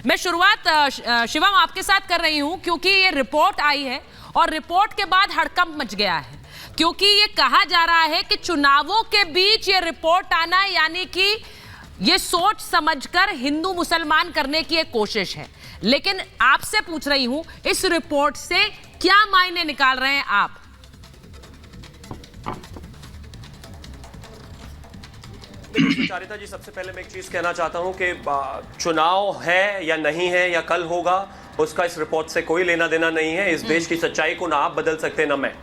मैं शुरुआत शिवम आपके साथ कर रही हूं क्योंकि ये रिपोर्ट आई है और रिपोर्ट के बाद हड़कंप मच गया है, क्योंकि ये कहा जा रहा है कि चुनावों के बीच ये रिपोर्ट आना यानी कि ये सोच समझकर हिंदू मुसलमान करने की एक कोशिश है। लेकिन आपसे पूछ रही हूं, इस रिपोर्ट से क्या मायने निकाल रहे हैं आप? सुचारिता जी, सबसे पहले मैं एक चीज कहना चाहता हूं कि चुनाव है या नहीं है या कल होगा, उसका इस रिपोर्ट से कोई लेना देना नहीं है। इस देश की सच्चाई को ना आप बदल सकते ना मैं।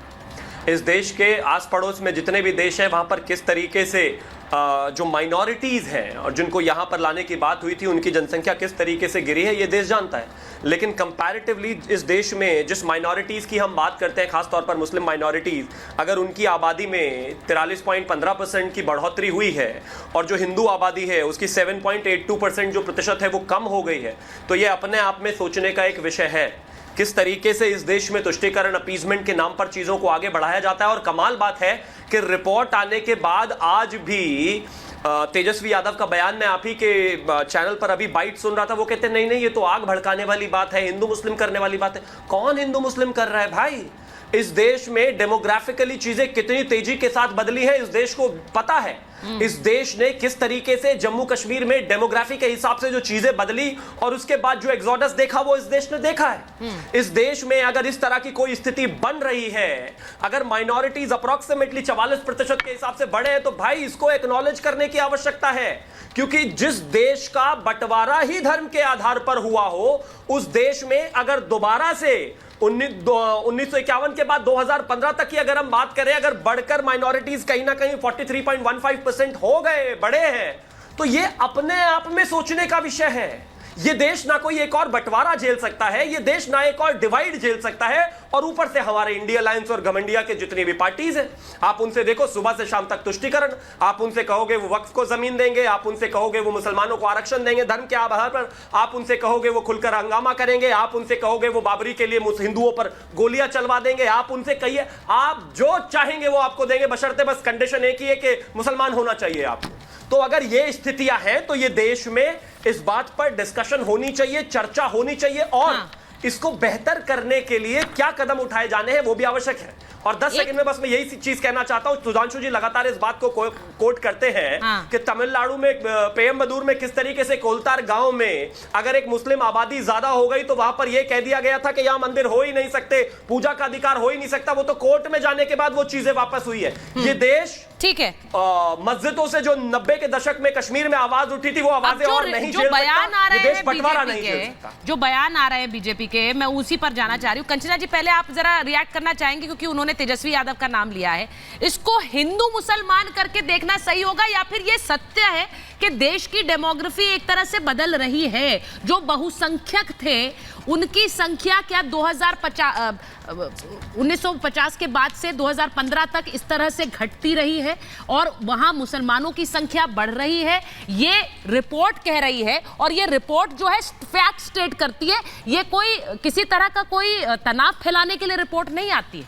इस देश के आस पड़ोस में जितने भी देश हैं वहां पर किस तरीके से जो माइनॉरिटीज हैं और जिनको यहां पर लाने की बात हुई थी उनकी जनसंख्या किस तरीके से गिरी है ये देश जानता है। लेकिन कंपैरेटिवली इस देश में जिस माइनॉरिटीज की हम बात करते हैं, खासतौर पर मुस्लिम माइनॉरिटीज, अगर उनकी आबादी में 43.15% की बढ़ोतरी हुई है और जो हिंदू आबादी है उसकी 7.82% जो प्रतिशत है वो कम हो गई है, तो ये अपने आप में सोचने का एक विषय है किस तरीके से इस देश में तुष्टीकरण, अपीजमेंट के नाम पर चीजों को आगे बढ़ाया जाता है। और कमाल बात है कि रिपोर्ट आने के बाद आज भी तेजस्वी यादव का बयान में आप ही के चैनल पर अभी बाइट सुन रहा था, वो कहते नहीं नहीं ये तो आग भड़काने वाली बात है, हिंदू मुस्लिम करने वाली बात है। कौन हिंदू मुस्लिम कर रहा है भाई? इस देश में डेमोग्राफिकली चीजें कितनी तेजी के साथ बदली है इस देश को पता है। इस देश ने किस तरीके से जम्मू कश्मीर में डेमोग्राफी के हिसाब से जो चीजें बदली और उसके बाद जो एग्जोडस देखा वो इस देश ने देखा है। इस देश में अगर इस तरह की कोई स्थिति बन रही है, अगर माइनॉरिटीज अप्रोक्सीमेटली 44% के हिसाब से बढ़े हैं, तो भाई इसको एक्नॉलेज करने की आवश्यकता है। क्योंकि जिस देश का बंटवारा ही धर्म के आधार पर हुआ हो, उस देश में अगर दोबारा से 1951 के बाद 2015 तक की अगर हम बात करें, अगर बढ़कर माइनॉरिटीज कहीं ना कहीं 43.15% हो गए, बढ़े हैं, तो ये अपने आप में सोचने का विषय है। ये देश ना कोई एक और बंटवारा झेल सकता है, ये देश ना एक और डिवाइड झेल सकता है। और ऊपर से हमारे इंडिया अलायंस और घमंडिया के जितनी भी पार्टीज हैं, आप उनसे देखो सुबह से शाम तक तुष्टीकरण, आप उनसे कहोगे वो वक्फ को जमीन देंगे, आप उनसे कहोगे वो मुसलमानों को आरक्षण देंगे धर्म के आधार पर, आप उनसे कहोगे वो खुलकर हंगामा करेंगे, आप उनसे कहोगे वो बाबरी के लिए हिंदुओं पर गोलियां चलवा देंगे, आप उनसे कहिए, आप जो चाहेंगे वो आपको देंगे, बशर्ते बस कंडीशन एक ही है कि मुसलमान होना चाहिए आपको। तो अगर ये स्थितियां हैं तो ये देश में इस बात पर डिस्कशन होनी चाहिए, चर्चा होनी चाहिए और इसको बेहतर करने के लिए क्या कदम उठाए जाने हैं वो भी आवश्यक है। और 10 सेकंड में बस मैं यही चीज कहना चाहता हूं, सुधांशु जी लगातार इस बात को कोट करते हैं कि तमिलनाडु में पेयम्बदूर में किस तरीके से कोलतार गांव में अगर एक मुस्लिम आबादी ज्यादा हो गई तो वहां पर यह कह दिया गया था कि यहां मंदिर हो ही नहीं सकते, पूजा का अधिकार हो ही नहीं सकता। वो तो कोर्ट में जाने के बाद वो चीजें वापस हुई है। ये देश ठीक है मस्जिदों से जो 90 के दशक में कश्मीर में आवाज उठी थी वो आवाजें और नहीं झेल सकता, ये देश बंटवारा नहीं झेल सकता। जो बयान आ रहे हैं बीजेपी के, मैं उसी पर जाना चाह रही हूँ। कंचना जी पहले आप जरा रिएक्ट करना चाहेंगे क्योंकि उन्होंने तेजस्वी यादव का नाम लिया है। इसको हिंदू मुसलमान करके देखना सही होगा या फिर ये सत्य है कि देश की डेमोग्राफी एक तरह से बदल रही है? जो बहुसंख्यक थे उनकी संख्या क्या 1950 के बाद से 2015 तक इस तरह से घटती रही है और वहां मुसलमानों की संख्या बढ़ रही है? ये रिपोर्ट कह रही है और ये रिपोर्ट जो है फैक्ट स्टेट करती है। ये कोई किसी तरह का कोई तनाव फैलाने के लिए रिपोर्ट नहीं आती है।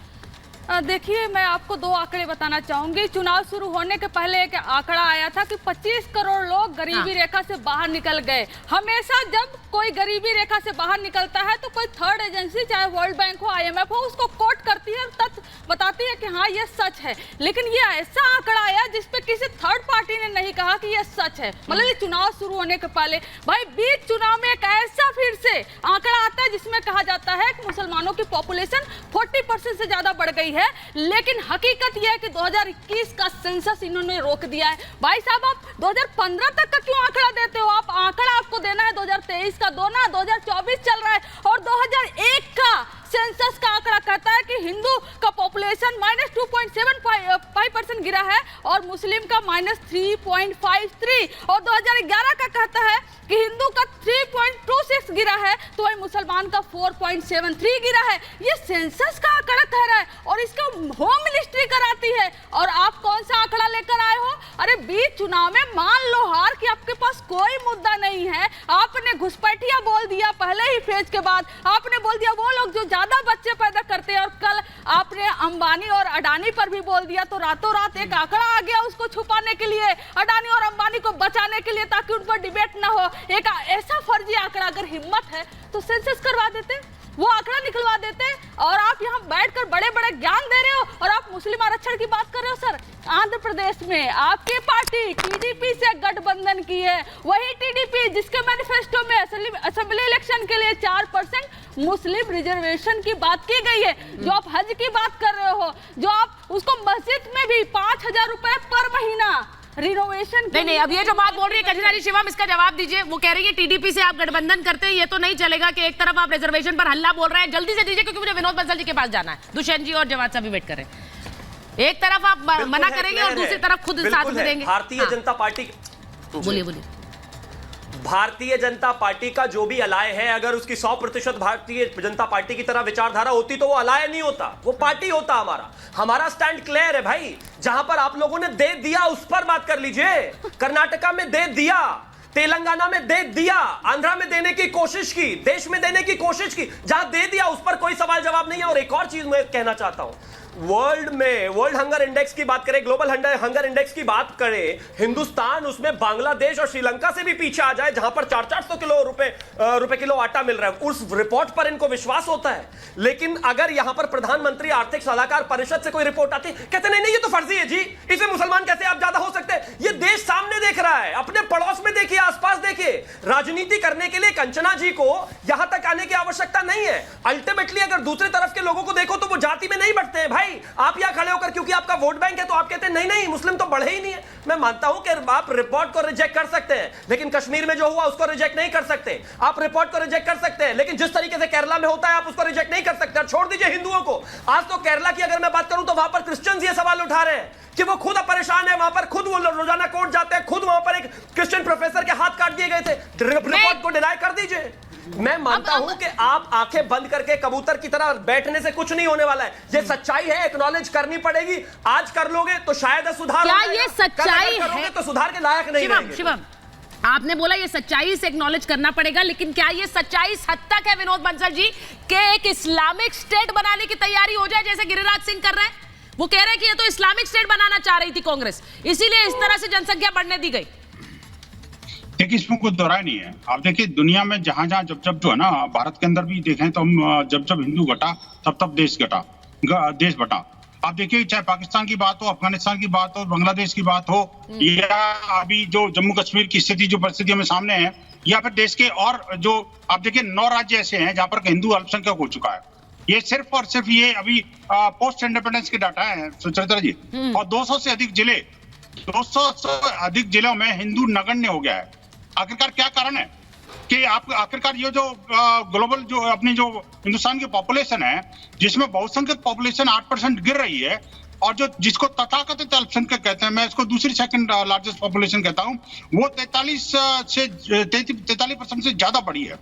देखिए, मैं आपको 2 आंकड़े बताना चाहूंगी। चुनाव शुरू होने के पहले एक आंकड़ा आया था कि 25 करोड़ लोग गरीबी रेखा से बाहर निकल गए। हमेशा जब कोई गरीबी रेखा से बाहर निकलता है तो कोई थर्ड एजेंसी, चाहे वर्ल्ड बैंक हो, IMF हो, उसको कोट करती है और तथ्य बताती है कि हाँ ये सच है। लेकिन ये ऐसा आंकड़ा आया जिसपे किसी थर्ड पार्टी ने नहीं कहा कि ये सच है। मतलब ये चुनाव शुरू होने के पहले भाई बीच चुनाव में एक ऐसा फिर से आंकड़ा आता है जिसमें कहा जाता है कि मुसलमानों की पॉपुलेशन 40% से ज्यादा बढ़ गई है। लेकिन हकीकत यह है कि 2021 का सेंसस इन्होंने रोक दिया है। भाई साहब, आप 2015 तक का क्यों आंकड़ा देते हो? आप आंकड़ा आपको देना है 2023 का दो ना, 2024 चल रहा है और 2001 का सेंसस का आंकड़ा कहता है कि हिंदू का पॉपुलेशन -2.75% गिरा है और मुस्लिम का -3.53 और 2011 का कहता है कि हिंदू का 3.26 गिरा है तो वही मुसलमान का 4.73 गिरा है। ये सेंसस का आंकड़ा कह रहा है और इसका होम मिनिस्ट्री कराती है। और आप कौन सा आंकड़ा लेकर आए हो? अरे बीच चुनाव में मान लो हार कि आपके पास कोई मुद्दा नहीं है, आपने घुसपैठिया बोल बोल दिया पहले ही फेज के बाद, आपने बोल दिया वो लोग जो ज्यादा बच्चे पैदा करते हैं, और कल आपने अंबानी और अडानी पर भी बोल दिया। तो रातों रात एक आंकड़ा आ गया उसको छुपाने के लिए, अडानी और अंबानी को बचाने के लिए, ताकि उन पर डिबेट ना हो। एक ऐसा फर्जी आंकड़ा, अगर हिम्मत है तो सेंसस करवा देते, वो आंकड़ा निकलवा देते। और आप यहाँ बैठकर बड़े बड़े ज्ञान दे रहे हो, और आप मुस्लिम आरक्षण की बात कर रहे हो। सर, आंध्र प्रदेश में आपकी पार्टी टीडीपी से गठबंधन की है, वही टीडीपी जिसके मैनिफेस्टो में असेंबली इलेक्शन के लिए 4% मुस्लिम रिजर्वेशन की बात की गई है। जो आप हज की बात कर रहे हो, जो आप उसको मस्जिद में भी 5,000 रुपए पर महीना रिनोवेशन। नहीं, अब ये जो बात बोल रही है कजरा जी, शिवम इसका जवाब दीजिए। वो कह रही है टीडीपी से आप गठबंधन करते हैं, ये तो नहीं चलेगा कि एक तरफ आप रिजर्वेशन पर हल्ला बोल रहे हैं। जल्दी से दीजिए क्योंकि मुझे विनोद बंसल जी के पास जाना है। दुष्यंत जी और जवाद साहब भी वेट करें। एक तरफ आप मना करेंगे और दूसरी तरफ खुद साथ में देंगे। भारतीय जनता पार्टी, बोलिए। भारतीय जनता पार्टी का जो भी अलाय है, अगर उसकी 100% भारतीय जनता पार्टी की तरह विचारधारा होती तो वो अलाय नहीं होता, वो पार्टी होता। हमारा स्टैंड क्लियर है भाई। जहां पर आप लोगों ने दे दिया उस पर बात कर लीजिए। कर्नाटका में दे दिया, तेलंगाना में दे दिया, आंध्रा में देने की कोशिश की, देश में देने की कोशिश की। जहां दे दिया उस पर कोई सवाल जवाब नहीं है। और एक और चीज मैं कहना चाहता हूं, वर्ल्ड हंगर इंडेक्स की बात करें, ग्लोबल हंगर इंडेक्स की बात करें, हिंदुस्तान उसमें बांग्लादेश और श्रीलंका से भी पीछे आ जाए, जहां पर 400 रुपए किलो आटा मिल रहा है। उस रिपोर्ट पर इनको विश्वास होता है। लेकिन अगर यहां पर प्रधानमंत्री आर्थिक सलाहकार परिषद से कोई रिपोर्ट आती, कहते नहीं, ये तो फर्जी है जी, इसमें मुसलमान कैसे आप ज्यादा हो सकते हैं। ये देश सामने देख रहा है, अपने पड़ोस में देखिए, आसपास देखिए। राजनीति करने के लिए कंचना जी को यहां तक आने की आवश्यकता नहीं है। अल्टीमेटली अगर दूसरी तरफ के लोगों को देखो तो वो जाति में नहीं बढ़ते हैं भाई। आप यहां खड़े होकर क्योंकि आपका वोट बैंक है तो आप कहते हैं नहीं, मुस्लिम तो बढ़े ही नहीं है। मैं मानता हूं कि आप रिपोर्ट को रिजेक्ट कर सकते हैं, लेकिन कश्मीर में जो हुआ उसको रिजेक्ट नहीं कर सकते। आप रिपोर्ट को रिजेक्ट कर सकते हैं, लेकिन जिस तरीके से केरला में होता है आप उसको रिजेक्ट नहीं कर सकते। छोड़ दीजिए हिंदुओं को। आज तो केरला की अगर मैं बात करूं तो वहां पर क्रिश्चियंस ये सवाल उठा रहे हैं कि वो खुद परेशान है। वहां पर खुद वो रोजाना कोर्ट जाते हैं, खुद वहां पर एक क्रिश्चियन प्रोफेसर के हाथ काट दिए गए थे। रिपोर्ट को डिनाई कर दीजिए। मैं मानता हूं कि आप आंखें बंद करके कबूतर की तरह बैठने से कुछ नहीं होने वाला है। ये सच्चाई है, एक्नॉलेज करनी पड़ेगी। आज कर लोगे तो शायद सुधार क्या ये सच्चाई है तो सुधार के लायक नहीं रहेंगे। शिवम, आपने बोला ये सच्चाई से एक्नॉलेज करना पड़ेगा, लेकिन क्या ये सच्चाई इस हद तक है विनोद बंसल जी कि एक इस्लामिक स्टेट बनाने की तैयारी हो जाए जैसे गिरिराज सिंह कर रहे हैं? वो कह रहे हैं कि ये तो इस्लामिक स्टेट बनाना चाह रही थी कांग्रेस, इसीलिए इस तरह से जनसंख्या बढ़ने दी गई। देखिए, इसमें कुछ दोहराई नहीं है। आप देखिए, दुनिया में जहां जब जो है ना, भारत के अंदर भी देखें तो हम जब हिंदू घटा तब देश बटा। आप देखिए, चाहे पाकिस्तान की बात हो, अफगानिस्तान की बात हो, बांग्लादेश की बात हो, या अभी जो जम्मू कश्मीर की स्थिति जो परिस्थिति हमें सामने है, या फिर देश के और जो आप देखिए 9 राज्य ऐसे हैं जहां पर हिंदू अल्पसंख्यक हो चुका है। ये सिर्फ और सिर्फ ये अभी पोस्ट इंडिपेंडेंस के डाटा है सुचरिता जी। और 200 से अधिक जिलों में हिंदू नगण्य हो गया है। आखिरकार क्या कारण है कि आप आखिरकार ये जो ग्लोबल जो अपनी जो हिंदुस्तान की पॉपुलेशन है, जिसमें बहुसंख्यक पॉपुलेशन 8% गिर रही है, और जो जिसको तथाकथित अल्पसंख्यक कहते हैं, मैं इसको दूसरी सेकंड लार्जेस्ट पॉपुलेशन कहता हूं, वो 43% से ज्यादा बढ़ी है।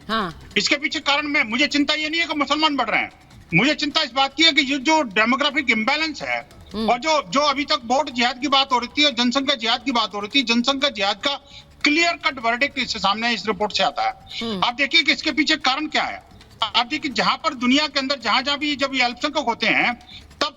इसके पीछे कारण में मुझे चिंता ये नहीं है कि मुसलमान बढ़ रहे हैं, मुझे चिंता इस बात की है कि ये जो डेमोग्राफिक इम्बैलेंस है, और जो अभी तक वोट जिहाद की बात हो रही थी और जनसंख्या जिहाद की बात हो रही थी, जनसंख्या जिहाद का क्लियर कट वर्डिक्ट इससे सामने इस रिपोर्ट से आता है। आप देखिए कि इसके पीछे कारण क्या है। आप देखिए, जहां पर दुनिया के अंदर जहां भी जब ये अल्पसंख्यक होते हैं, तब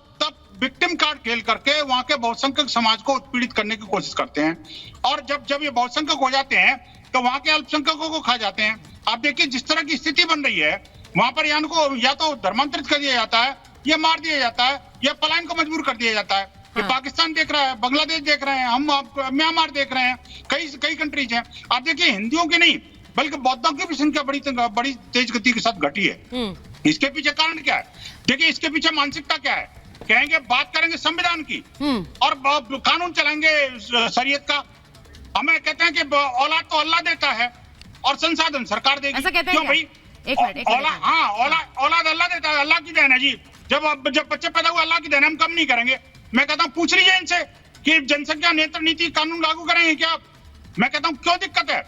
विक्टिम कार्ड खेल करके वहां के बहुसंख्यक समाज को उत्पीड़ित करने की कोशिश करते हैं, और जब ये बहुसंख्यक हो जाते हैं तो वहां के अल्पसंख्यकों को खा जाते हैं। आप देखिए, जिस तरह की स्थिति बन रही है, वहां पर या तो धर्मांतरित कर दिया जाता है, या मार दिया जाता है, या पलायन को मजबूर कर दिया जाता है। ये पाकिस्तान देख रहा है, बांग्लादेश देख रहे हैं, हम म्यांमार देख रहे हैं, कई कंट्रीज हैं। आप देखिए, हिंदुओं की नहीं बल्कि बौद्धों की भी संख्या बड़ी तेज गति के साथ घटी है। इसके पीछे कारण क्या है? देखिए, इसके पीछे मानसिकता क्या है। कहेंगे, बात करेंगे संविधान की और कानून चलाएंगे शरीयत का। हमें कहते हैं कि औलाद तो अल्लाह देता है और संसाधन सरकार देगी। ऐसा कहते हैं क्यों भाई? औलाद अल्लाह देता है, अल्लाह की देन है जी। जब बच्चे पैदा हुए, अल्लाह की देन, हम कम नहीं करेंगे। मैं कहता हूं, पूछ लीजिए इनसे कि जनसंख्या नियंत्रण नीति कानून लागू करेंगे क्या? मैं कहता हूं, क्यों दिक्कत है?